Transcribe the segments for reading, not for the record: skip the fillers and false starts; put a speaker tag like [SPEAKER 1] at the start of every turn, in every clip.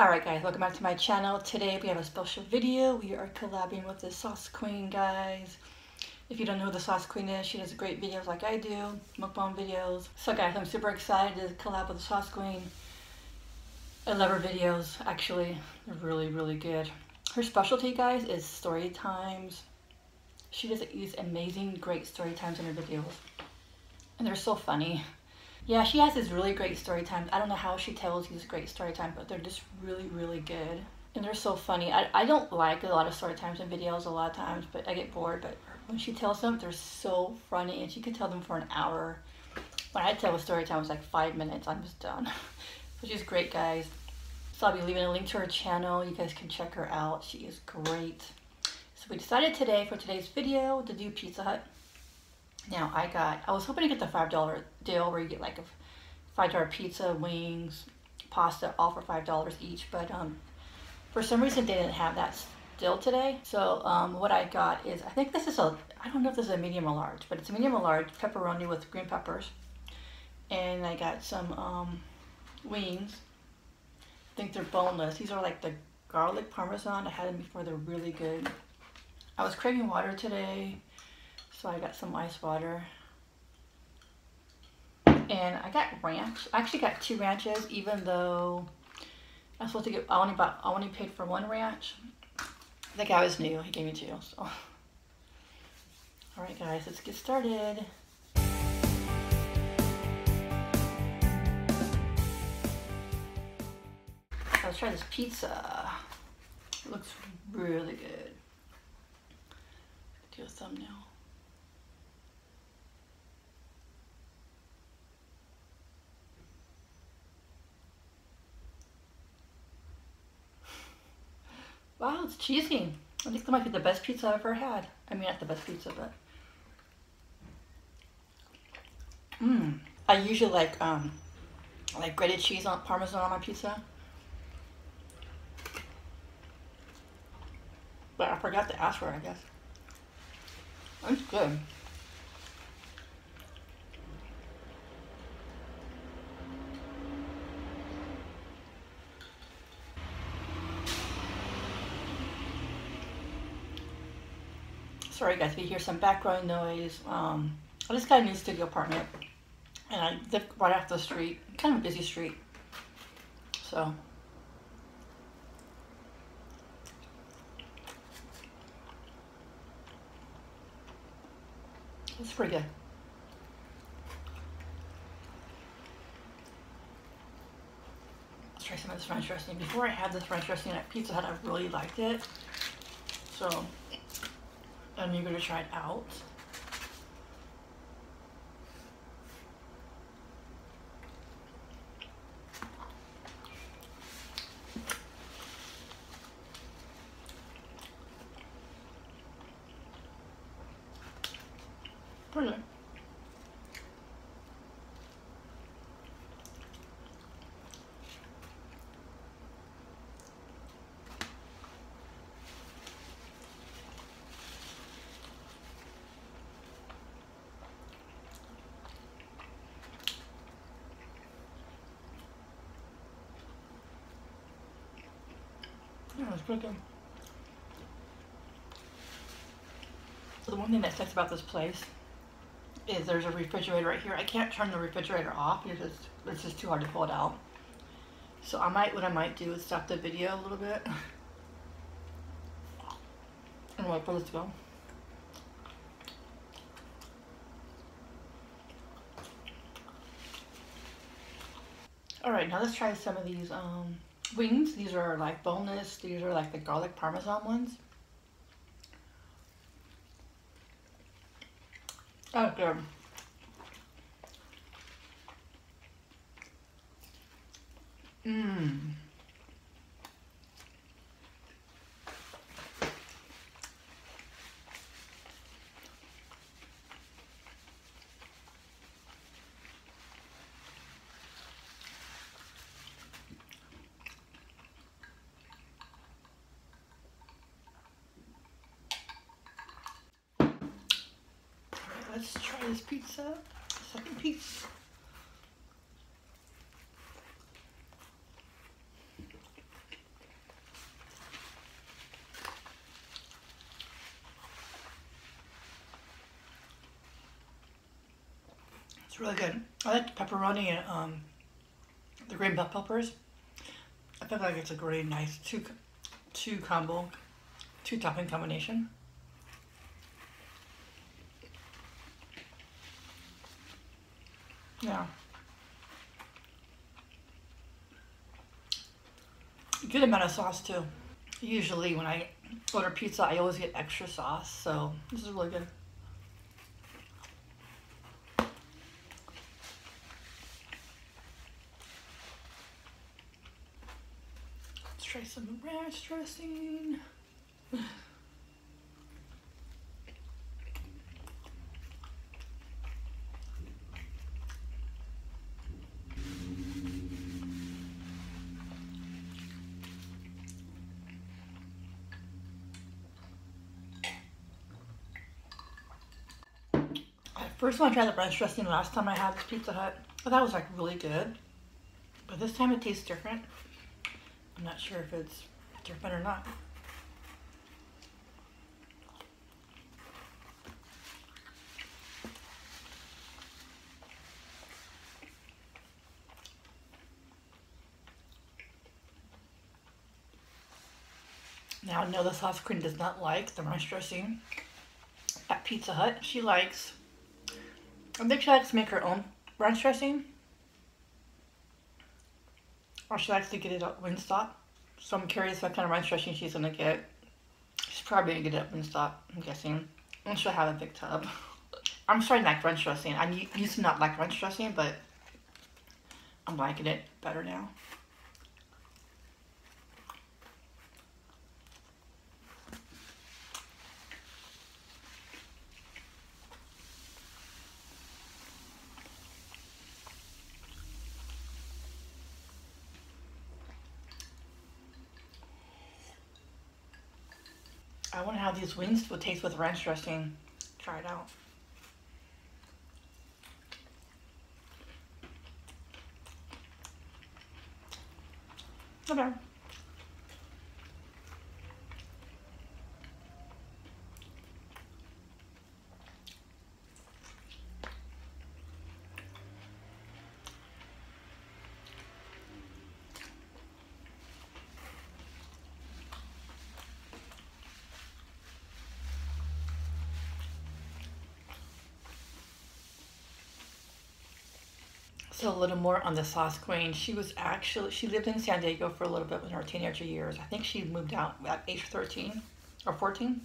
[SPEAKER 1] Alright guys, welcome back to my channel. Today we have a special video. We are collabing with the Sauce Queen, guys. If you don't know who the Sauce Queen is, she does great videos like I do, mukbang videos. So guys, I'm super excited to collab with the Sauce Queen. I love her videos, actually. They're really good. Her specialty, guys, is story times. She does these amazing, great story times in her videos. And they're so funny. Yeah, she has these really great story times. I don't know how she tells these great story times, but they're just really good. And they're so funny. I don't like a lot of story times in videos a lot of times, but I get bored. But when she tells them, they're so funny, and she can tell them for an hour. When I tell a story time, it's like 5 minutes. I'm just done. So she's great, guys. So I'll be leaving a link to her channel. You guys can check her out. She is great. So we decided today, for today's video, to do Pizza Hut. Now I was hoping to get the $5 deal where you get like a $5 pizza, wings, pasta, all for $5 each. But for some reason they didn't have that still today. So what I got is, I think this is I don't know if this is a medium or large, but it's a medium or large pepperoni with green peppers. And I got some wings. I think they're boneless. These are like the garlic parmesan. I had them before. They're really good. I was craving water today, so I got some ice water. And I got ranch. I actually got 2 ranches, even though I was supposed to get, I only paid for 1 ranch. The guy was new, he gave me 2, so. Alright guys, let's get started. Let's try this pizza. It looks really good. Do a thumbnail. Wow, it's cheesy. I think that might be the best pizza I've ever had. I mean, not the best pizza, but I usually like grated cheese on Parmesan on my pizza. But I forgot to ask for it, I guess. It's good. Sorry guys, if you hear some background noise. I just got a new studio apartment, and I live right off the street, kind of a busy street. So it's pretty good. Let's try some of this French dressing. Before I had this French dressing at Pizza Hut, I really liked it. So I'm eager to try it out. Pretty good. Yeah, it's pretty good. So the one thing that sucks about this place is there's a refrigerator right here. I can't turn the refrigerator off because it's just too hard to pull it out. So what I might do is stop the video a little bit and wait for this to go. Alright, now let's try some of these wings. These are like boneless. These are like the garlic parmesan ones. Oh, good. Let's try this pizza. Second piece. It's really good. I like the pepperoni and the green bell peppers. I feel like it's a really nice two topping combination. Yeah. Good amount of sauce too. Usually when I order pizza, I always get extra sauce, so this is really good. Let's try some ranch dressing. First one I tried the ranch dressing last time I had this Pizza Hut. But that was like really good. But this time it tastes different. I'm not sure if it's different or not. Now I know the sauce queen does not like the ranch dressing at Pizza Hut. I think she likes to make her own ranch dressing. Or she likes to get it at Wingstop. So I'm curious what kind of ranch dressing she's gonna get. She's probably gonna get it at Wingstop, I'm guessing. And she'll have a big tub. I'm starting to like ranch dressing. I used to not like ranch dressing, but I'm liking it better now. I wonder how these wings would taste with ranch dressing. Try it out. Okay. So a little more on the sauce queen. She lived in San Diego for a little bit in her teenager years. I think she moved out at age 13 or 14.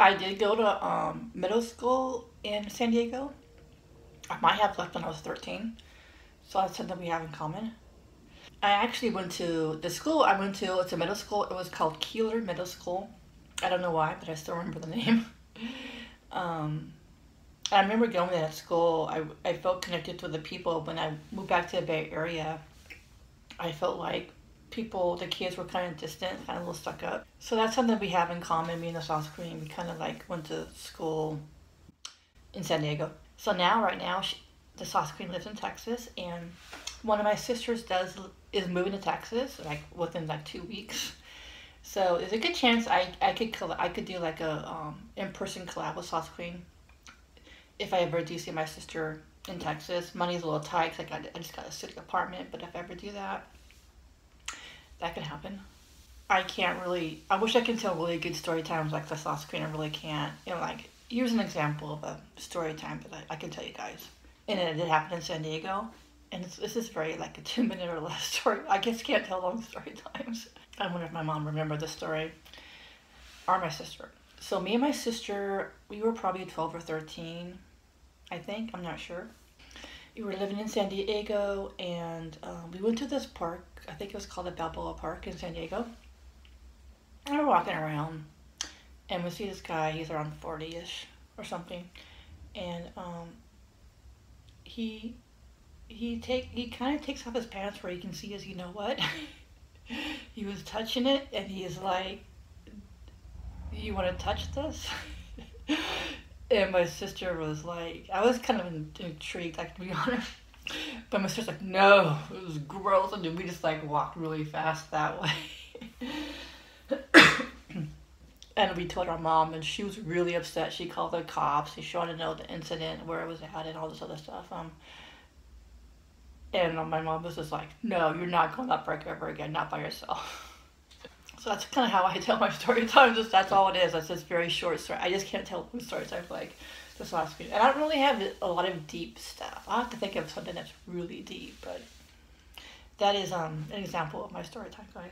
[SPEAKER 1] I did go to middle school in San Diego. I might have left when I was 13. So that's something we have in common. I actually went to the school I went to. It's a middle school. It was called Keeler Middle School. I don't know why, but I still remember the name. I remember going to that school. I felt connected to the people. When I moved back to the Bay Area, I felt like the kids were kind of distant, kind of a little stuck up. So that's something we have in common, me and the sauce queen. We kind of like went to school in San Diego. So right now, the sauce queen lives in Texas, and one of my sisters is moving to Texas, like within like 2 weeks. So there's a good chance I could do like a in-person collab with sauce queen. If I ever do see my sister in Texas. Money's a little tight because I just got a city apartment, but if I ever do that, that could happen. I wish I could tell really good story times like the sauce queen. I really can't. Like, here's an example of a story time that I can tell you guys. And it did happen in San Diego. And this is very like a 2-minute or less story. I just can't tell long story times. I wonder if my mom remembered the story. Or my sister. So me and my sister, we were probably 12 or 13. I think, I'm not sure. We were living in San Diego, and we went to this park. I think it was called the Balboa Park in San Diego. And we're walking around, and we see this guy. He's around 40-ish or something, and he kind of takes off his pants where you can see his, you know what? He was touching it, and he's like, "You want to touch this?" And my sister was like, I was kind of intrigued, like, to be honest. But my sister's like, no, it was gross. And then we just like walked really fast that way. And we told our mom, and she was really upset. She called the cops. She wanted to know the incident, where it was at, and all this other stuff. And my mom was just like, no, you're not going that park ever again, not by yourself. So that's kind of how I tell my story times. Just that's all it is. That's just very short story. I just can't tell story times like this last week. And I don't really have a lot of deep stuff. I'll have to think of something that's really deep, but that is an example of my story time, guys.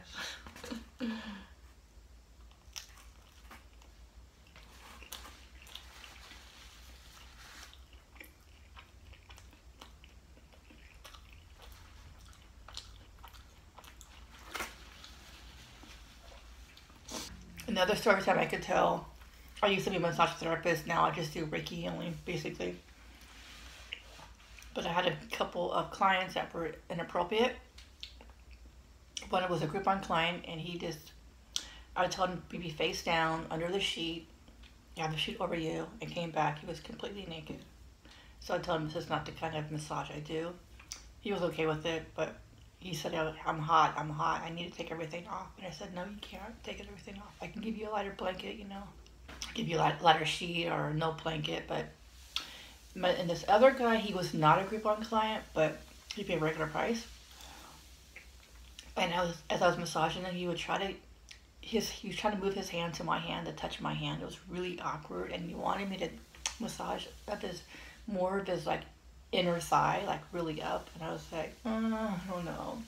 [SPEAKER 1] Another story time I could tell. I used to be a massage therapist. Now I just do Reiki healing, basically. But I had a couple of clients that were inappropriate. One was a Groupon client, and I would tell him to be face down under the sheet. You have the sheet over you, and came back. He was completely naked. So I told him this is not the kind of massage I do. He was okay with it, but he said, oh, I'm hot, I need to take everything off. And I said, no, you can't take everything off. I can give you a lighter blanket, you know. Give you a lighter sheet or no blanket, and this other guy, he was not a Groupon client, but he paid a regular price. And as I was massaging him, he was trying to move his hand to my hand to touch my hand. It was really awkward, and he wanted me to massage up more of his like inner thigh, like really up, and I was like, oh no.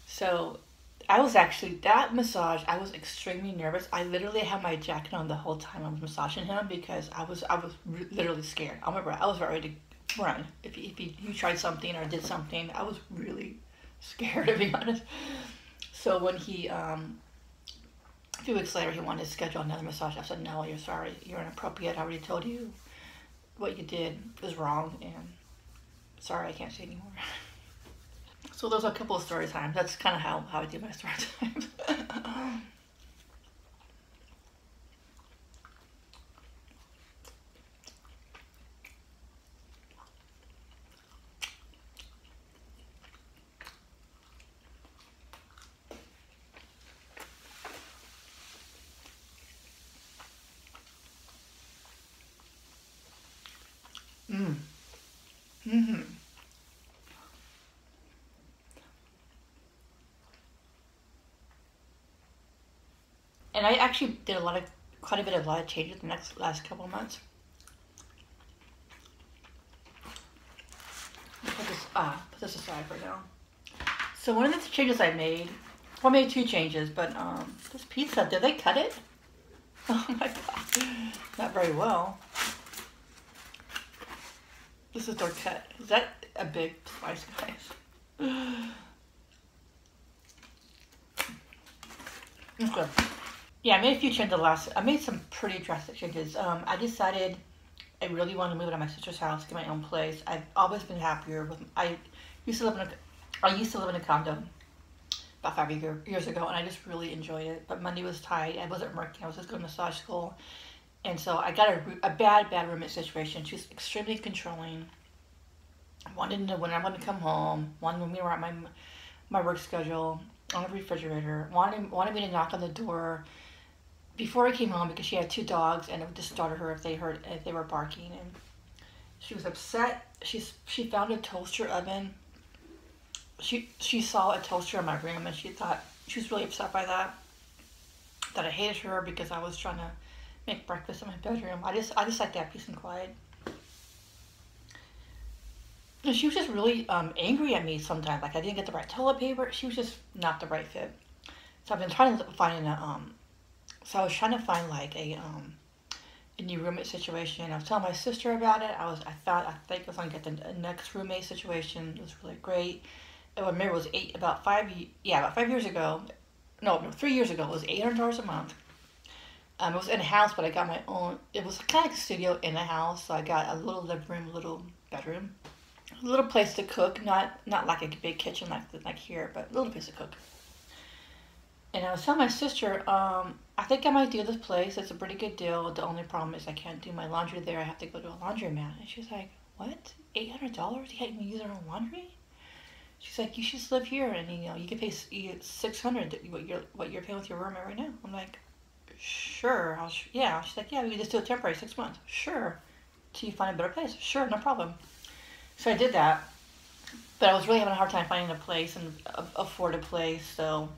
[SPEAKER 1] So I was actually, that massage, I was extremely nervous. I literally had my jacket on the whole time I was massaging him because I was literally scared. I remember I was ready to run. If he tried something or did something, I was really scared, to be honest. So when he, a few weeks later, he wanted to schedule another massage. I said, no, you're sorry, you're inappropriate. I already told you what you did was wrong, and sorry, I can't say anymore. So those are a couple of story times. That's kind of how I do my story times. Mm-hmm. And I actually did quite a lot of changes the last couple of months. Put this aside for now. So one of the changes I made, well, I made two changes, but this pizza, did they cut it? Oh my god, not very well. This is their cut. Is that a big slice, guys? It's good. Yeah, I made a few changes I made some pretty drastic changes. I decided I really wanted to move out of my sister's house, get my own place. I've always been happier with, I used to live in a condo about 5 years ago, and I just really enjoyed it. But Monday was tight. I wasn't working. I was just going to massage school. And so I got a bad roommate situation. She was extremely controlling. Wanted to know when I wanted to come home. Wanted me to write my work schedule on the refrigerator. Wanted me to knock on the door before I came home because she had two dogs, and it would just startle her if they were barking. And she was upset. She found a toaster oven. She saw a toaster in my room, and she was really upset by that. That I hated her because I was trying to make breakfast in my bedroom. I just like to have peace and quiet. And she was just really angry at me sometimes. Like I didn't get the right toilet paper. She was just not the right fit. So I've been trying to find so I was trying to find like a new roommate situation. I was telling my sister about it. I think I was gonna get the next roommate situation. It was really great. I remember it was about 5 years ago. No, 3 years ago. It was $800 a month. It was in a house, but I got my own. It was kind of like a studio in a house. So I got a little living room, a little bedroom, a little place to cook. Not like a big kitchen like here, but a little place to cook. And I was telling my sister, I think I might do this place. It's a pretty good deal. The only problem is I can't do my laundry there. I have to go to a laundromat. And she's like, what? $800? You can't even use your own laundry? She's like, you should just live here, and you can pay $600 what you're paying with your roommate right now. I'm like, sure. Yeah. She's like, yeah, we can just do it temporary, 6 months. Sure. Till you find a better place. Sure, no problem. So I did that. But I was really having a hard time finding a place and afford a place, so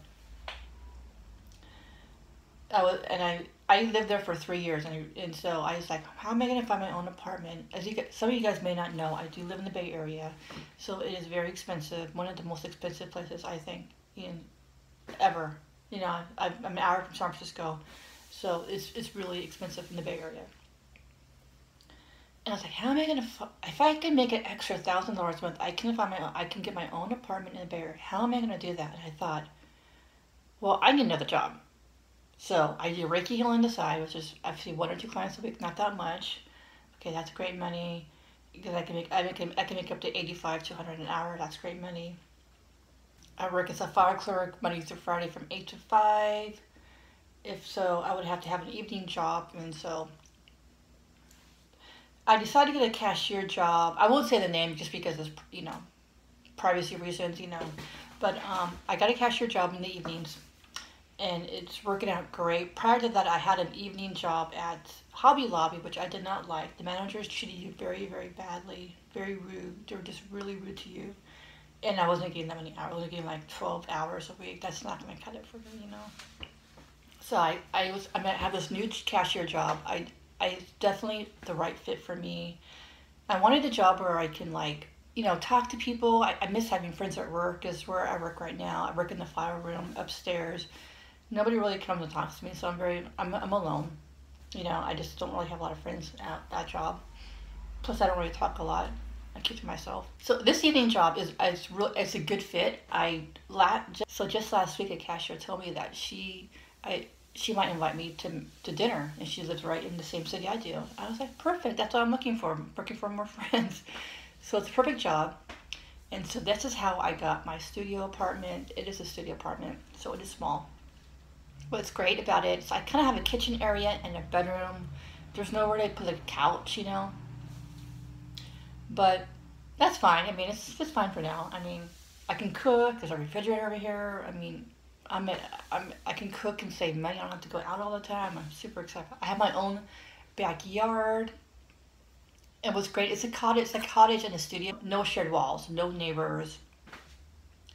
[SPEAKER 1] I lived there for 3 years, and so I was like, how am I gonna find my own apartment? Some of you guys may not know, I do live in the Bay Area, so it is very expensive. One of the most expensive places I think in ever. You know, I'm an hour from San Francisco, so it's really expensive in the Bay Area. And I was like, how am I gonna? If I can make an extra $1,000 a month, I can get my own apartment in the Bay Area. How am I gonna do that? And I thought, well, I need another job. So I do Reiki healing on the side, which is actually 1 or 2 clients a week, not that much. Okay, that's great money because I can make up to 85 to 100 an hour. That's great money. I work as a file clerk Monday through Friday from 8 to 5. If so, I would have to have an evening job, and so I decided to get a cashier job. I won't say the name just because it's, privacy reasons, But I got a cashier job in the evenings, and it's working out great. Prior to that, I had an evening job at Hobby Lobby, which I did not like. The managers treated you very, very badly, very rude. They were just really rude to you. And I wasn't getting that many hours. I was getting like 12 hours a week. That's not going to cut it for me. So I have this new cashier job. I definitely the right fit for me. I wanted a job where I can talk to people. I miss having friends at work. Is where I work right now. I work in the file room upstairs. Nobody really comes and talks to me, so I'm alone. I just don't really have a lot of friends at that job. Plus, I don't really talk a lot. I keep to myself. So this evening job it's a good fit. Just last week, a cashier told me that she might invite me to dinner, and she lives right in the same city I do. I was like, perfect. That's what I'm looking for. I'm looking for more friends. So it's a perfect job. And so this is how I got my studio apartment. It is a studio apartment, so it is small. What's great about it is I kind of have a kitchen area and a bedroom. There's nowhere to put a couch, But that's fine. I mean, it's fine for now. I mean, I can cook. There's a refrigerator over here. I mean, I can cook and save money. I don't have to go out all the time. I'm super excited. I have my own backyard. And what's great, it's a cottage and a studio. No shared walls, no neighbors.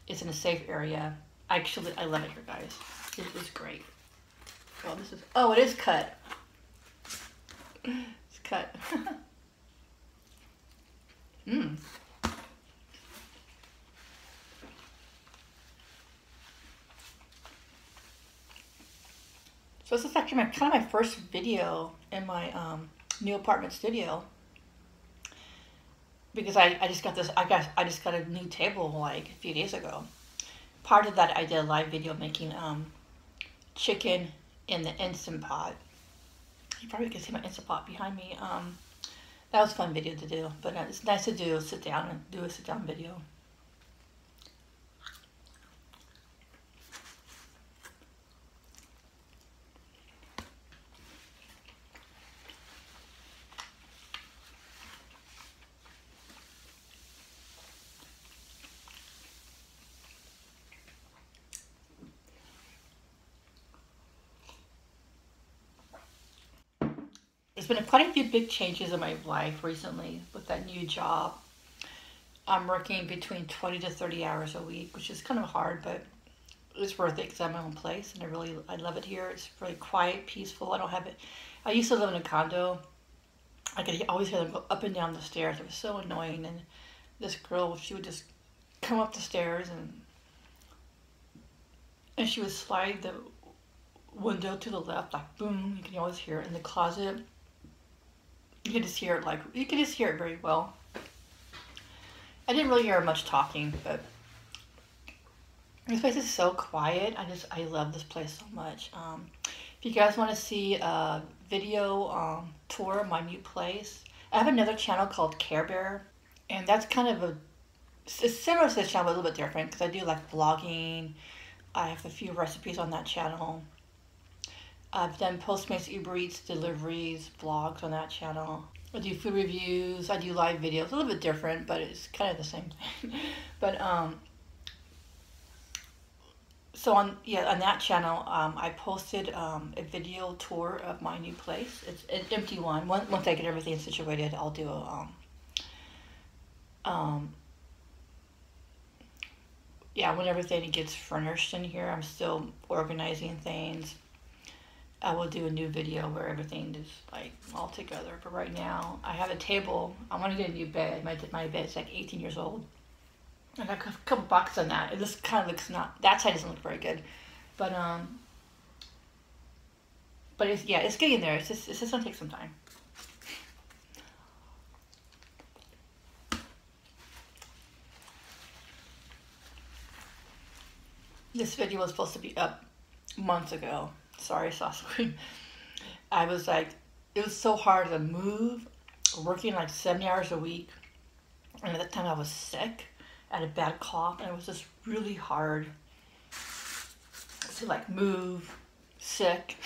[SPEAKER 1] It's in a safe area. Actually, I love it here, guys. It is great. Oh, it is cut. It's cut. Mmm. So this is actually kind of my first video in my new apartment studio, because I just got a new table like a few days ago. Part of that, I did a live video making chicken in the Instant Pot. You probably can see my Instant Pot behind me. That was a fun video to do, but it's nice to do a sit down video. There's been quite a few big changes in my life recently with that new job. I'm working between 20 to 30 hours a week, which is kind of hard, but it's worth it because I have my own place, and I love it here. It's really quiet, peaceful. I used to live in a condo. I could always hear them go up and down the stairs. It was so annoying, and this girl, she would just come up the stairs, and she would slide the window to the left, like boom. You can always hear it in the closet. You could just hear it very well. I didn't really hear much talking, but this place is so quiet. I love this place so much. If you guys want to see a video tour of my new place, I have another channel called Karebear, and that's kind of it's similar to this channel, but a little bit different because I do like vlogging. I have a few recipes on that channel. I've done Postmates, Uber Eats, deliveries, vlogs on that channel. I do food reviews. I do live videos. A little bit different, but it's kind of the same thing. But so on that channel, I posted a video tour of my new place. It's an empty one. Once I get everything situated, I'll do yeah, when everything gets furnished in here, I'm still organizing things. I will do a new video where everything is like all together. But right now, I have a table. I want to get a new bed. My bed's like 18 years old. I got a couple boxes on that. It just kind of looks not, that side doesn't look very good. But it's, yeah, it's getting there. It's just gonna take some time. This video was supposed to be up months ago. Sorry, Sauce Queen. I was like, it was so hard to move, working like 70 hours a week. And at that time I was sick. I had a bad cough, and it was just really hard to like move, sick,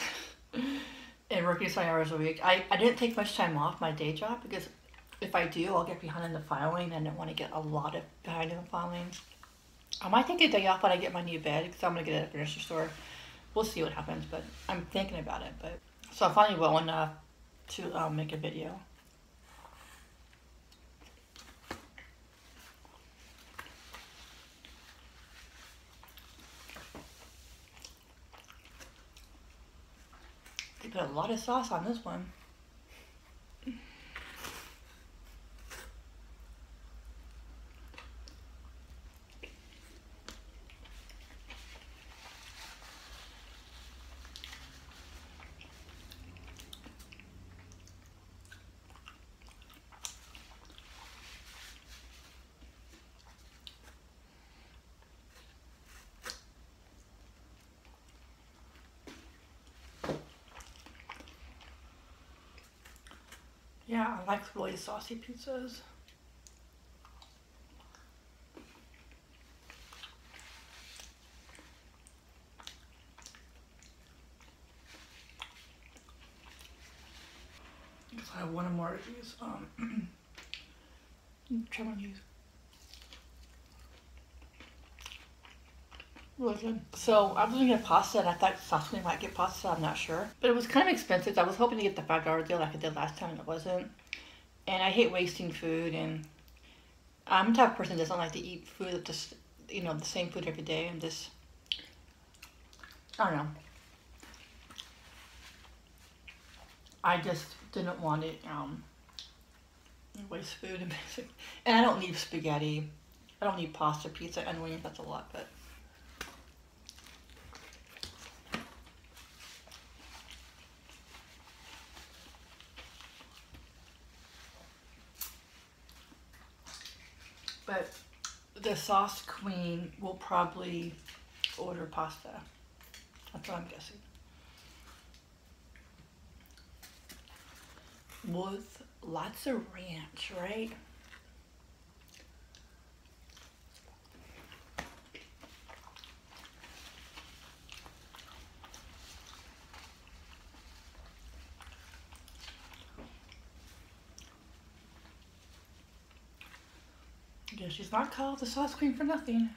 [SPEAKER 1] and working 70 hours a week. I didn't take much time off my day job because if I do, I'll get behind in the filing. I don't want to get a lot of behind in the filings. I might take a day off when I get my new bed because I'm going to get it at the furniture store. We'll see what happens, but I'm thinking about it. But so I'm finally well enough to make a video. They put a lot of sauce on this one. Yeah, I like really saucy pizzas. I guess I have one more of these. Try one of these. Really good. So I was looking at pasta, and I thought Sauce Queen might get pasta. I'm not sure, but it was kind of expensive. I was hoping to get the $5 deal like I did last time, and it wasn't. And I hate wasting food, and I'm the type of person that doesn't like to eat food that just, you know, the same food every day, and just, I don't know. I just didn't want it waste food and basic. And I don't need spaghetti. I don't need pasta, pizza, and wings. That's a lot, but. But the Sauce Queen will probably order pasta. That's what I'm guessing. With lots of ranch, right? Yeah, she's not called the Sauce Queen for nothing.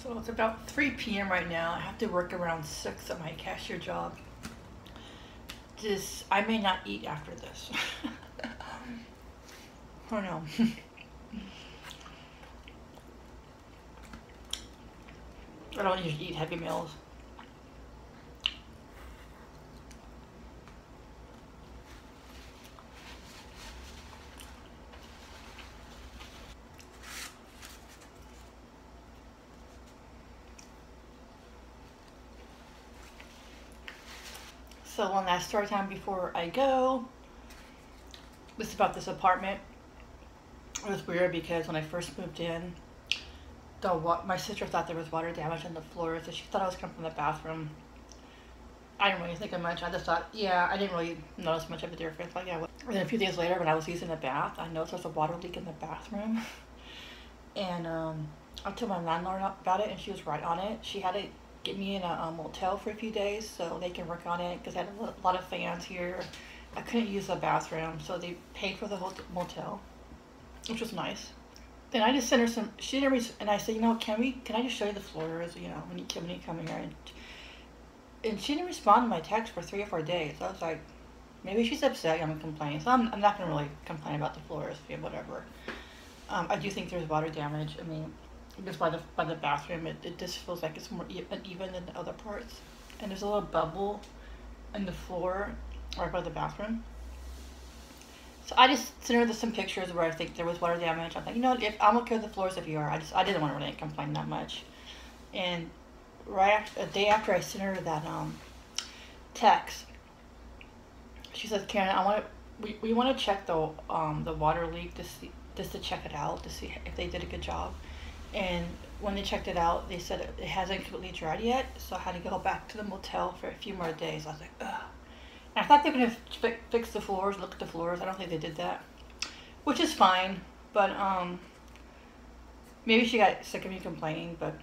[SPEAKER 1] So it's about 3 p.m. right now. I have to work around 6 at my cashier job. I may not eat after this. Oh no. I don't usually eat heavy meals. So one last story time before I go. This is about this apartment. It was weird because when I first moved in, my sister thought there was water damage on the floor, so she thought I was coming from the bathroom. I didn't really think of much. I just thought, yeah, I didn't really notice much of a difference. Like, yeah. And then a few days later, when I was using the bath, I noticed there was a water leak in the bathroom. And I told my landlord about it, and she was right on it. She had to get me in a motel for a few days so they can work on it because I had a lot of fans here. I couldn't use the bathroom, so they paid for the whole motel, which was nice. Then I just sent her some. She didn't. And I said, you know, can I just show you the floors? You know, when you come in here. And she didn't respond to my text for 3 or 4 days. I was like, maybe she's upset. I'm complaining. So I'm not gonna really complain about the floors. Yeah, whatever. I do think there's water damage. I mean, just by the bathroom, it just feels like it's more uneven than the other parts. And there's a little bubble in the floor right by the bathroom. So I just sent her some pictures where I think there was water damage. I'm like, you know, if I'm okay with the floors if you are. I didn't want to really complain that much. And a day after I sent her that text, she says, Karen, we want to check the water leak to see, just to check it out to see if they did a good job. And when they checked it out, they said it hasn't completely dried yet, so I had to go back to the motel for a few more days. I was like, ugh. And I thought they were gonna fix the floors, look at the floors. I don't think they did that, which is fine. But maybe she got sick of me complaining. But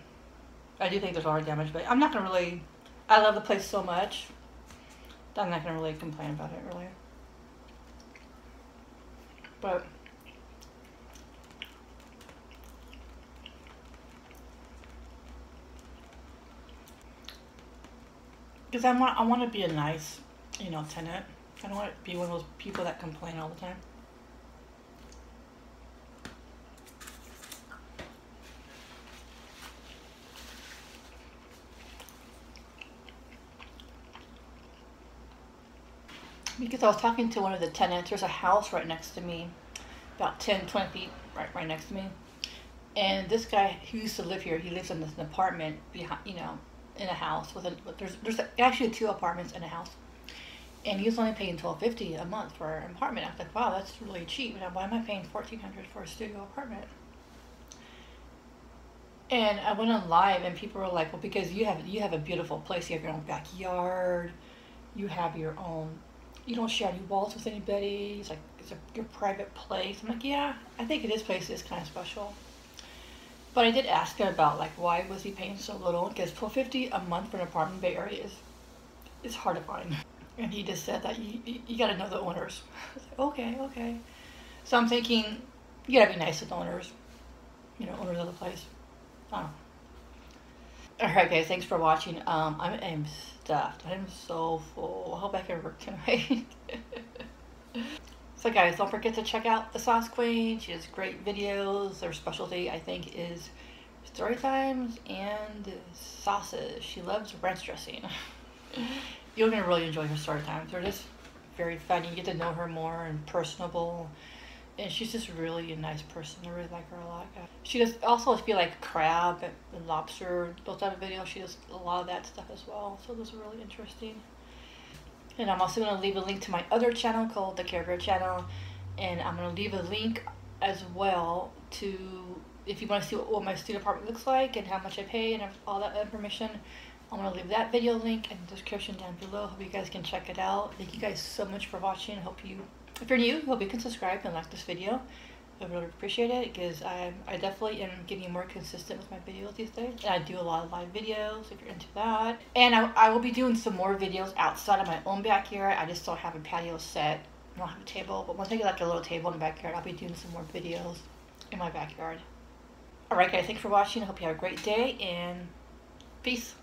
[SPEAKER 1] I do think there's water damage. But I'm not gonna really. I love the place so much that I'm not gonna really complain about it really. But because I want to be a nice, you know, tenant. I don't want to be one of those people that complain all the time. Because I was talking to one of the tenants. There's a house right next to me, about 10, 20 feet right next to me. And this guy who used to live here, he lives in an apartment behind, you know, in a house with there's actually 2 apartments in a house, and he was only paying $12.50 a month for an apartment. I was like, wow, that's really cheap. Now why am I paying $1,400 for a studio apartment? And I went on live, and people were like, well, because you have a beautiful place, you have your own backyard, you have your own, you don't share any walls with anybody. It's like your private place. I'm like, yeah, I think this place is kind of special. But I did ask him about, like, why was he paying so little? Because $12.50 a month for an apartment in the Bay Area is hard to find. And he just said that you got to know the owners. I was like, okay. So I'm thinking, you got to be nice with the owners. You know, owners of the place. I don't know. Alright guys, thanks for watching. I'm stuffed. I'm so full. I hope I can work tonight. So guys, don't forget to check out the Sauce Queen. She has great videos. Her specialty, I think, is story times and sauces. She loves ranch dressing. You're going to really enjoy her story times. They're just very fun. You get to know her more and personable. And she's just really a nice person. I really like her a lot. She does also, if you like crab and lobster, those type of videos, she does a lot of that stuff as well. So those are really interesting. And I'm also going to leave a link to my other channel called the Karebear channel. And I'm going to leave a link as well to, if you want to see what my studio apartment looks like and how much I pay and all that information. I'm going to leave that video link in the description down below. Hope you guys can check it out. Thank you guys so much for watching. Hope you, if you're new, hope you can subscribe and like this video. I really appreciate it, because I definitely am getting more consistent with my videos these days. And I do a lot of live videos if you're into that. And I will be doing some more videos outside of my own backyard. I just don't have a patio set. I don't have a table. But once I get like a little table in the backyard, I'll be doing some more videos in my backyard. Alright guys, thanks for watching. I hope you have a great day, and peace.